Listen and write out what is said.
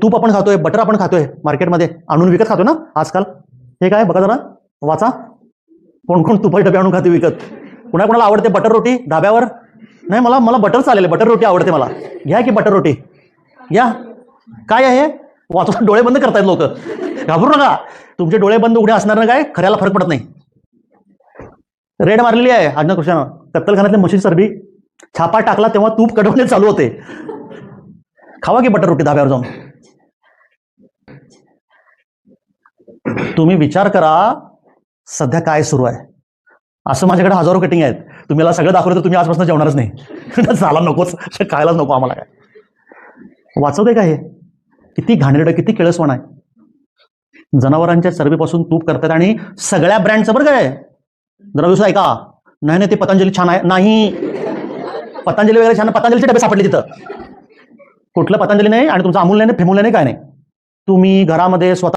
तूप आपण खातोय, बटर आपण खातोय मार्केटमध्ये आणून विकत खातो ना आजकाल. हे काय बघा जरा, वाचा. कोण कोण तुपाचे डबे आणून खाते विकत. कुणाला आवडते बटर रोटी धाब्यावर? नाही, मला बटर चालेल, बटर रोटी आवडते मला. घ्या की बटर रोटी घ्या. काय आहे वाचा, डोळे बंद करतायत लोक. घाबरू नका, तुमचे डोळे बंद उघडे असणार ना काय खऱ्याला फरक पडत नाही. रेड मारलेली आहे अन्न कृष्ण कत्तलखान्यातल्या म्हशी चरबी. छापा टाकला तेव्हा तूप कडवणे चालू होते. खावा की बटर रोटी धाब्यावर जाऊन. तुम्ही विचार करा सध्या काय सुरू आहे. असं माझ्याकडे हजारो कटिंग आहेत. तुम्ही सगळं दाखवलं तर तुम्ही आजपासून जेवणारच नाही. झाला नकोच, खायलाच नको आम्हाला. काय वाचवते का हे? किती घाणेरडं, किती केळसवण आहे. जनावरांच्या चरबीपासून तूप करतात आणि सगळ्या ब्रँडचं. बरं काय जरा ऐका. नाही ते पतंजली छान आहे. नाही, पतंजली वगैरे छान. पतंजलीचे डबे सापडले तिथं. कुठलं पतंजली नाही आणि तुमचं अमूल्य नाही, फिमूल्य नाही, काय नाही. तुम्ही घरामध्ये स्वतः